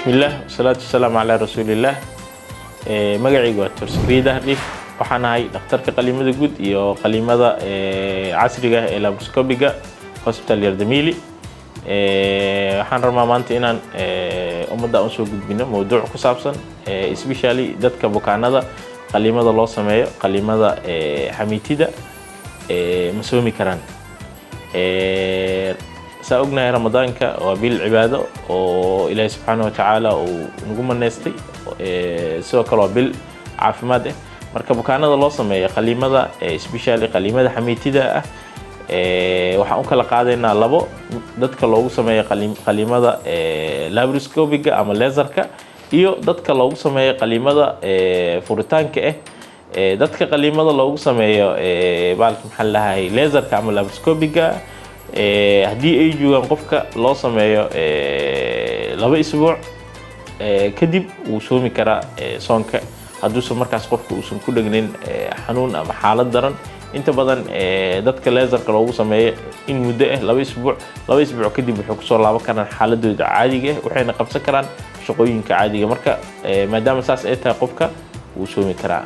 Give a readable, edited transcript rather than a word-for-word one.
بسم الله والصلاة والسلام على رسول الله. مقعي قواتر سكريدة هريف waxaan ahay dhakhtarka qaliimada guud iyo qaliimada casriga ah ee laparoscopiga hospital Yardamili. waxaan rabaa maanta inaan ummadda u soo gudbino mowduuc ku saabsan especially dadka bukaanada qaliimada loo sameeyo qaliimada xamiitida ma soomi karaan. saa ognahay ramadaanka waa bil cibaado oo Ilaahay subhanahu wa ta'ala uu nagu maneestay sidoo kale waa bil caafimaad ah. marka bukaanada loo sameeyo qaliimada especially qaliimada xamiitida ah waxaan u kala qaadaynaa labo dadka loogu sameeyo qaliimada laparoscopiga ama laserka iyo dadka loogu sameeyo qaliimada furitaanka ah. dadka qaliimada loogu sameeyo baalka maxaa lahaay laserka ama laparoscopiga haddii ay joogaan qofka loo sameeyo 2 isbuuc kadib wuu soomi karaa soonka hadduusan markaas qofku uusan ku dhagnin xanuun ama xaalad daran. inta badan dadka laserka loogu sameeyo in muddo ah 2 isbuuc kadib wuxuu ku soo laaban karaan xaaladooda caadiga ah waxayna qabsan karaan shaqooyinka caadiga. marka maadaama saas ay tahay qofka wuu soomi karaa.